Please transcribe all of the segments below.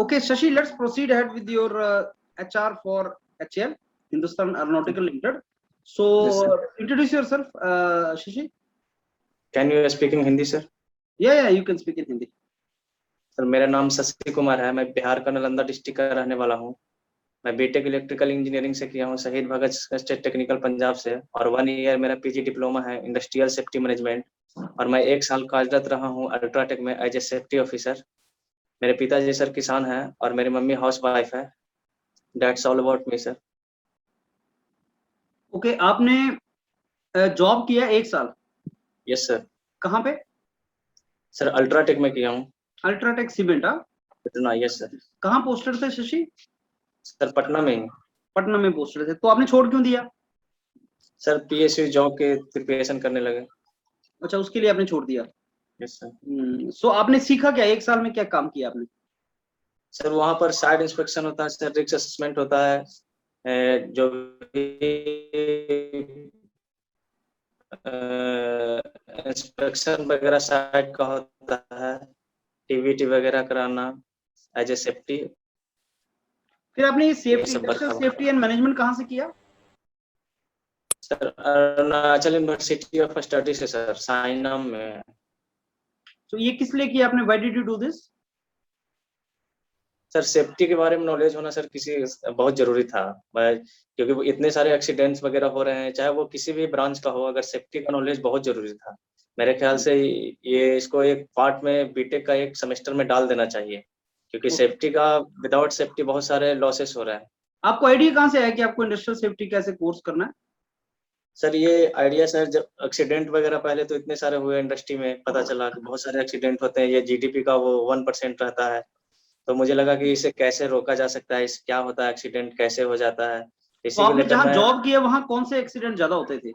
Okay, Shashi, let's proceed ahead with your HR for HAL, Hindustan Aeronautical Limited. So, introduce yourself, Shashi. Can you speak in Hindi, sir? Yeah, you can speak in Hindi. Sir मेरा नाम शशि कुमार है, मैं बिहार का Nalanda district का रहने वाला हूँ। मैं बीटेक इलेक्ट्रिकल इंजीनियरिंग से किया हूँ शहीद भगत स्टेट टेक्निकल पंजाब से, और 1 ईयर मेरा पीजी डिप्लोमा है इंडस्ट्रियल सेफ्टी मैनेजमेंट, और मैं 1 साल कार्यरत रहा हूँ अल्ट्राटेक में एज ए सेफ्टी ऑफिसर। मेरे पिताजी सर किसान हैं और मेरी मम्मी हाउस वाइफ है। That's all about me sir. Okay, आपने जॉब किया 1 साल? Yes sir. कहाँ पे? सर अल्ट्राटेक में किया हूँ। UltraTech cement? Patna. Yes sir. कहाँ पोस्टेड थे शशि? सर पटना में ही। पटना में पोस्टेड थे, तो आपने छोड़ क्यों दिया? सर पीएसयू जॉब के प्रिपरेशन करने लगे। अच्छा, उसके लिए आपने छोड़ दिया। Yes sir. सो आपने सीखा क्या 1 साल में, क्या काम किया आपने? सर वहाँ पर साइड इंस्पेक्शन होता है सर, रिस्क असेसमेंट होता है, जो इंस्पेक्शन वगैरह साइड का होता है, टीवीटी वगैरह कराना एज ए सेफ्टी। फिर आपने ये safety, industrial safety and management कहाँ से किया? Sir Arunachal university of study से सर, साइनम में। तो ये किस लिए किया आपने? Why did you do this? Sir safety के बारे में नॉलेज होना सर किसी बहुत जरूरी था, क्योंकि वो इतने सारे एक्सीडेंट्स वगैरह हो रहे हैं, चाहे वो किसी भी ब्रांच का हो, अगर सेफ्टी का नॉलेज बहुत जरूरी था। मेरे ख्याल से ये इसको एक पार्ट में बीटेक का एक सेमेस्टर में डाल देना चाहिए, क्योंकि सेफ्टी का विदाउट सेफ्टी बहुत सारे लॉसेस हो रहे हैं। आपको आइडिया कहाँ से आया कि आपको इंडस्ट्रियल सेफ्टी कैसे कोर्स करना है? सर ये आइडिया सर, जब एक्सीडेंट वगैरह पहले तो इतने सारे हुए इंडस्ट्री में, पता चला कि बहुत सारे एक्सीडेंट होते हैं, ये जीडीपी का वो 1% रहता है, तो मुझे लगा कि इसे कैसे रोका जा सकता है, इस क्या होता है, एक्सीडेंट कैसे हो जाता है, इसी तो को आपने लेकर जहाँ मैं। जॉब किया वहाँ कौन से एक्सीडेंट ज्यादा होते थे?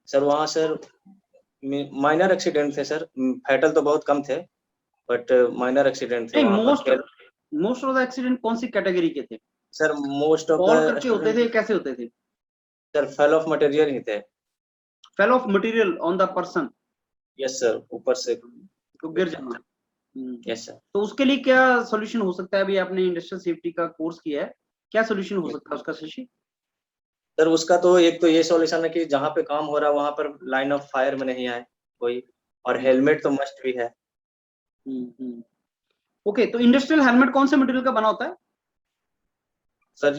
सर वहाँ सर माइनर एक्सीडेंट थे सर, फैटल तो बहुत कम थे, बट माइनर एक्सीडेंट थे वहाँ पर। मोस्ट ऑफ द एक्सीडेंट कौन सी कैटेगरी के थे? Sir most of fall the करके होते थे, कैसे होते थे? सर फेल ऑफ मटेरियल ही थे। Fell off material on the person? Yes sir, ऊपर से तो गिर जाना। Yes sir. तो उसके लिए क्या सोल्यूशन हो सकता है? अभी आपने इंडस्ट्रियल सेफ्टी का कोर्स किया है, क्या सोल्यूशन हो सकता है उसका शशि? सर उसका तो एक तो ये सॉल्यूशन है कि जहाँ पे काम हो रहा है वहाँ पर लाइन ऑफ फायर में नहीं आए कोई, और हेलमेट तो मस्ट भी है। ओके, तो इंडस्ट्रियल हेलमेट कौन से मटेरियल का बना होता है? सर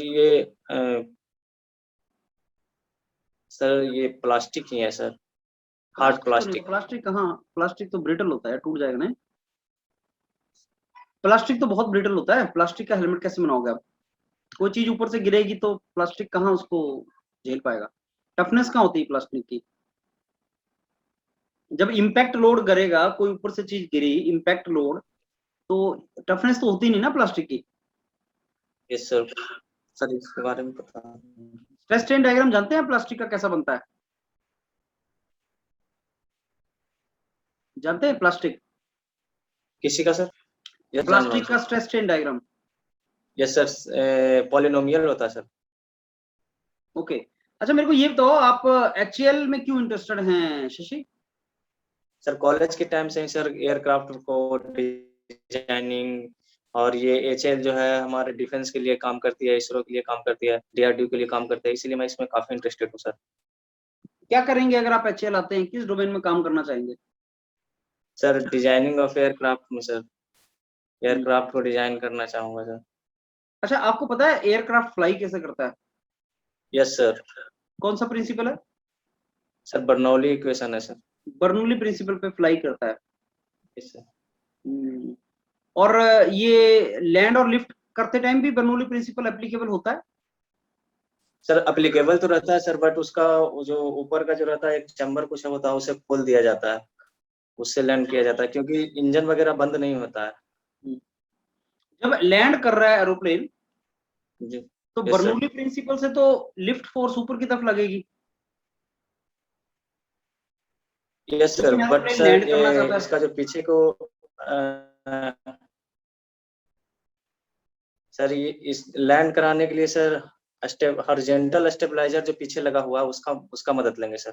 ये प्लास्टिक ही है सर, हार्ड प्लास्टिक। प्लास्टिक कहाँ? प्लास्टिक तो ब्रिटल होता है, टूट जाएगा ना। प्लास्टिक तो बहुत ब्रिटल होता है, प्लास्टिक का हेलमेट कैसे बनाओगे आप? कोई चीज ऊपर से गिरेगी तो प्लास्टिक कहाँ उसको झेल पाएगा? टफनेस कहाँ होती है प्लास्टिक की? जब इम्पैक्ट लोड करेगा, कोई ऊपर से चीज गिरी, इम्पैक्ट लोड, तो टफनेस तो होती नहीं ना प्लास्टिक की। Yes sir. सर इसके बारे में पता। स्ट्रेस स्ट्रेन डायग्राम जानते हैं प्लास्टिक का कैसा बनता है? जानते हैं प्लास्टिक किसी का सर? यस प्लास्टिक का stress strain diagram? Yes sir, polynomial होता है सर। ओके, अच्छा मेरे को ये बताओ, आप एचएएल में क्यों इंटरेस्टेड हैं शशि? सर कॉलेज के टाइम से ही सर एयरक्राफ्ट को डिजाइनिंग, और ये एचएएल जो है हमारे डिफेंस के लिए काम करती है, इसरो के लिए काम करती है, डीआरडीओ के लिए काम करती है, इसीलिए मैं इसमें काफी इंटरेस्टेड हूँ सर। क्या करेंगे अगर आप एचएएल आते हैं, किस डोमेन में काम करना चाहेंगे? सर डिजाइनिंग ऑफ एयरक्राफ्ट में सर, एयरक्राफ्ट को डिजाइन करना चाहूंगा सर। अच्छा, आपको पता है एयरक्राफ्ट फ्लाई कैसे करता है? Yes sir. कौन सा प्रिंसिपल है? सर बर्नौली इक्वेशन है सर। बर्नौली प्रिंसिपल पे फ्लाई करता है। Yes sir. और ये लैंड और लिफ्ट करते टाइम भी बर्नौली प्रिंसिपल एप्लीकेबल होता है? सर एप्लीकेबल तो रहता है सर, बट उसका जो ऊपर का जो रहता है एक चैम्बर कुछ होता है, उसे खोल दिया जाता है, उससे लैंड किया जाता है, क्योंकि इंजन वगैरह बंद नहीं होता है। जब लैंड कर रहा है एरोप्लेन, जी तो बर्नौली प्रिंसिपल से तो लिफ्ट फोर्स ऊपर की तरफ लगेगी। यस सर, बट सर इसका जो पीछे को सर ये इस लैंड कराने के लिए सर हॉरिजॉन्टल स्टेबलाइजर जो पीछे लगा हुआ है उसका मदद लेंगे सर।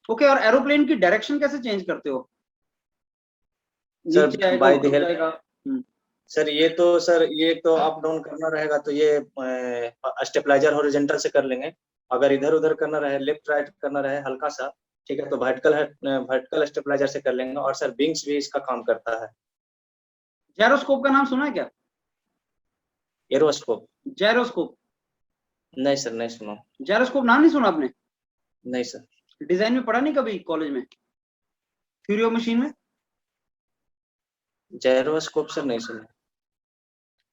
ओके, और एरोप्लेन की डायरेक्शन कैसे चेंज करते हो? सर नीचे आएगा बाय द ऊपर हेल्प जाएगा। सर ये तो अप डाउन करना रहेगा तो ये स्टेबलाइजर हॉरिजॉन्टल से कर लेंगे। अगर इधर उधर करना रहे, लेफ्ट राइट करना रहे हल्का सा, ठीक है, तो वर्टिकल स्टेबलाइजर से कर लेंगे। और सर विंग्स भी इसका काम करता है। जायरोस्कोप का नाम सुना है क्या? एरोस्कोप? जायरोस्कोप, नहीं सर, नहीं सुना। जायरोस्कोप नाम नहीं सुना आपने? नहीं सर। डिजाइन में पढ़ा नहीं कभी कॉलेज में, थ्योरी ऑफ मशीन में? जायरोस्कोप सर नहीं सुना।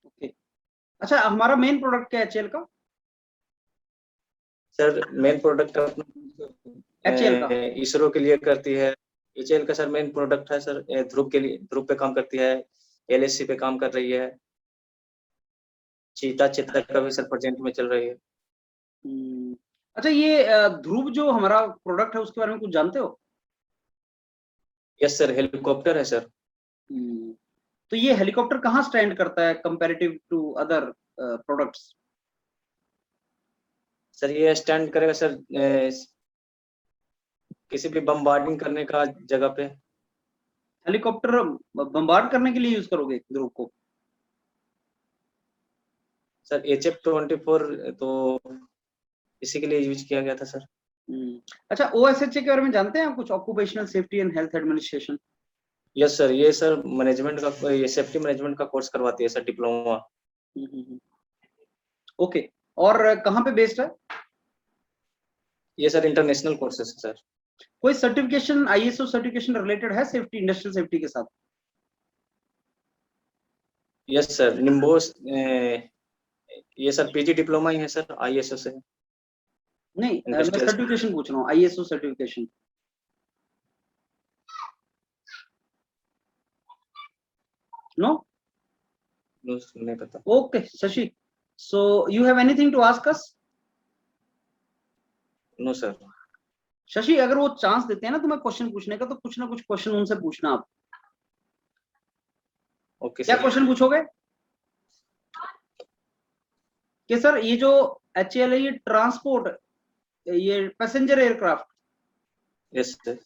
ओके, अच्छा हमारा मेन प्रोडक्ट क्या है एचएल का? सर मेन प्रोडक्ट एचएल का इसरो के लिए करती है। एचएल का सर मेन प्रोडक्ट है सर, ध्रुव के लिए, ध्रुव पे काम करती है, एलएससी पे काम कर रही है, चीता चित्तक का भी सर प्रेजेंट में चल रही है। अच्छा ये ध्रुव जो हमारा प्रोडक्ट है उसके बारे में कुछ जानते हो? यस सर, हेलीकॉप्टर है सर। तो ये हेलीकॉप्टर कहाँ स्टैंड करता है comparative to other products? Sir ये स्टैंड करेगा सर किसी भी बम्बार्डिंग करने का जगह पे। हेलीकॉप्टर बम्बार्ड करने के लिए यूज करोगे ध्रुव को? सर HF-24 तो इसी के लिए यूज किया गया था सर। अच्छा OSHA के बारे में जानते हैं आप कुछ? Occupational safety and health administration. Yes sir, ये सर मैनेजमेंट का, ये सेफ्टी मैनेजमेंट का कोर्स करवाती है सर, डिप्लोमा। ओके, और कहाँ पे बेस्ड है? ये सर इंटरनेशनल कोर्सेस है सर। कोई सर्टिफिकेशन ISO सर्टिफिकेशन रिलेटेड है सेफ्टी, इंडस्ट्रियल सेफ्टी के साथ? यस सर, निम्बोस, ये सर पीजी डिप्लोमा ही है सर, ISO से। नहीं मैं इंडस्ट्रियल सर्टिफिकेशन पूछ रहा हूँ, ISO सर्टिफिकेशन। नो? नहीं पता। Okay Shashi, so you have anything to ask us? No sir. Shashi अगर वो चांस देते हैं ना तुम्हें क्वेश्चन पूछने का, तो कुछ ना कुछ क्वेश्चन उनसे पूछना आप। ओके क्या सर। क्वेश्चन पूछोगे? कि सर ये जो HAL है ये ट्रांसपोर्ट, ये पैसेंजर एयरक्राफ्ट यस सर।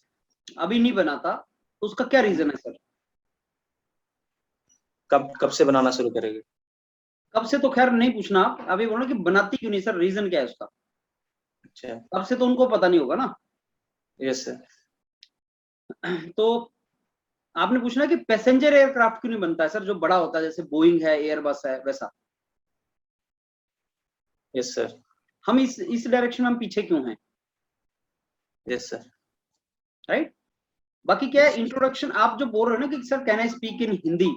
अभी नहीं बना था, तो उसका क्या रीजन है सर? कब से बनाना शुरू करेगी? कब से तो खैर नहीं पूछना आप, अभी बोलो कि बनाती क्यों नहीं सर, रीजन क्या है उसका? अच्छा। कब से तो उनको पता नहीं होगा ना। Yes sir. तो आपने पूछना कि पैसेंजर एयरक्राफ्ट क्यों नहीं बनता है सर, जो बड़ा होता है जैसे बोइंग है, एयरबस है, वैसा। Yes sir. हम इस डायरेक्शन में हम पीछे क्यों हैं? Yes sir. राइट। बाकी क्या है इंट्रोडक्शन, आप जो बोल रहे हो ना कि sir can I speak in Hindi,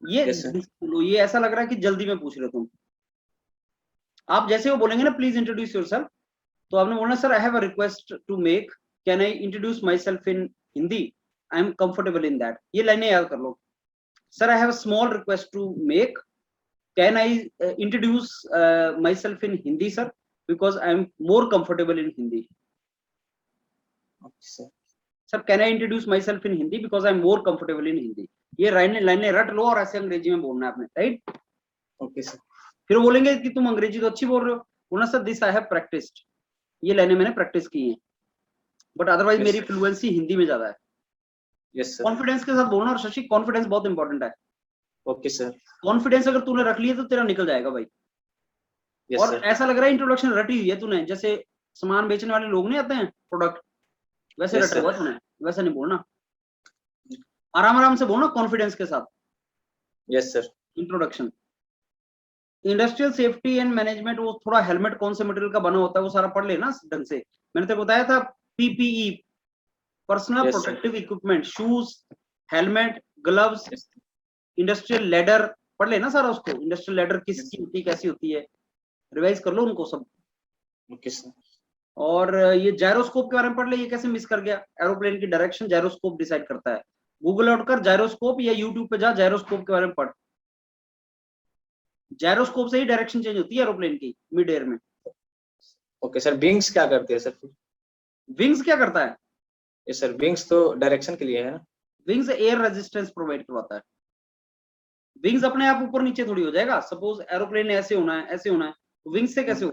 ये यस सर। ये ऐसा लग रहा है कि जल्दी में पूछ रहे हो तुम। आप जैसे वो बोलेंगे ना प्लीज इंट्रोड्यूस योरसेल्फ, तो आपने बोलना sir I have a request to make, can I introduce myself in Hindi, I am comfortable in that. ये लाइनें याद कर लो। Sir I have a small request to make, can I introduce myself in Hindi sir, because I am more comfortable in Hindi. Sir can I introduce myself in Hindi because I am more comfortable in Hindi. ये लाइनें रट लो और ऐसे अंग्रेजी में बोलना है आपने, राइट? Okay sir. फिर बोलेंगे कि तुम अंग्रेजी तो अच्छी बोल रहे हो, बोलना sir this I have practised, ये लाइनें मैंने प्रैक्टिस की हैं, बट अदरवाइज मेरी फ्लुएंसी हिंदी में ज्यादा है। Yes sir. कॉन्फिडेंस के साथ बोलना, और शशि कॉन्फिडेंस बहुत इंपॉर्टेंट है। Okay sir. कॉन्फिडेंस अगर तूने रख लिया तो तेरा निकल जाएगा भाई। यस और सर। ऐसा लग रहा है इंट्रोडक्शन रटी हुई है तूने, जैसे सामान बेचने वाले लोग नहीं आते हैं प्रोडक्ट, वैसे यस रटा हुआ सर। तूने, वैसा नहीं बोलना, आराम आराम से बोलना कॉन्फिडेंस के साथ। Yes sir. Introduction, industrial safety and management, वो थोड़ा हेलमेट कौन से मटेरियल का बना होता है वो सारा पढ़ लेना ढंग से। मैंने तेरे को बताया था PPE, personal protective equipment, shoes, helmet, gloves, industrial ladder, पढ़ लेना सारा उसको। इंडस्ट्रियल लेडर किसकी होती है, कैसी होती है, रिवाइज कर लो उनको सब। Okay sir. और ये जायरोस्कोप के बारे में पढ़ ले, ये कैसे मिस कर गया? एरोप्लेन की डायरेक्शन जायरोस्कोप डिसाइड करता है। गूगल आउट कर जायरोस्कोप, या यूट्यूब पे जा जायरोस्कोप के बारे में पढ़। जायरोस्कोप से ही डायरेक्शन चेंज होती है एरोप्लेन की मिड एयर में। ओके सर, विंग्स क्या करती है सर? विंग्स क्या करता है? ये सर विंग्स तो डायरेक्शन के लिए है ना? विंग्स एयर रेजिस्टेंस प्रोवाइड करवाता है। विंग्स अपने आप ऊपर नीचे थोड़ी हो जाएगा, सपोज एरोप्लेन ने ऐसे होना है, ऐसे होना है, तो विंग्स से कैसे हो?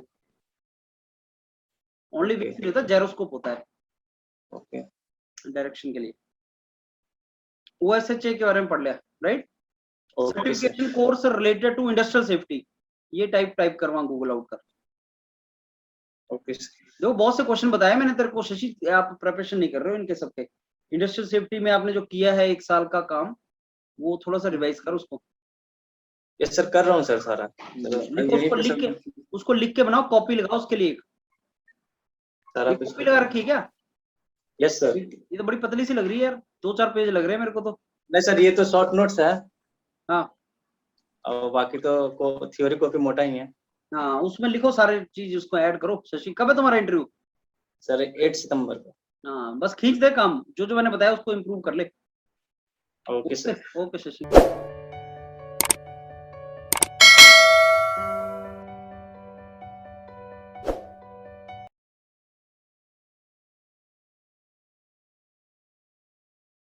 ओनली विंग्स नहीं होता, जायरोस्कोप होता है ओके। डायरेक्शन के लिए। OSHA के बारे में पढ़ लिया, right? Okay sir. Certification course related to industrial safety, ये टाइप करवा गूगल आउट कर। Okay sir. देखो बहुत से क्वेश्चन बताया मैंने तेरे को शशि, आप प्रिपरेशन नहीं कर रहे हो इनके सबके। इंडस्ट्रियल सेफ्टी में आपने जो किया है 1 साल का काम, वो थोड़ा सा रिवाइज कर उसको। यस सर, कर रहा हूँ सर सारा। लिखो उसको लिख के बनाओ, कॉपी लगाओ उसके लिए। सारा कॉपी लगा रखी है क्या? Yes sir. ये तो बड़ी पतली सी लग रही है यार, 2-4 पेज लग रहे हैं मेरे को तो। नहीं सर, ये तो शॉर्ट नोट्स है। हाँ और बाकी तो थ्योरी कॉपी मोटा ही है। हाँ, उसमें लिखो सारे चीज, उसको ऐड करो। शशि कब है तुम्हारा इंटरव्यू? सर 8 सितंबर को। हाँ बस खींच दे काम, जो जो मैंने बताया उसको इम्प्रूव कर ले। Okay sir. ओके शशि।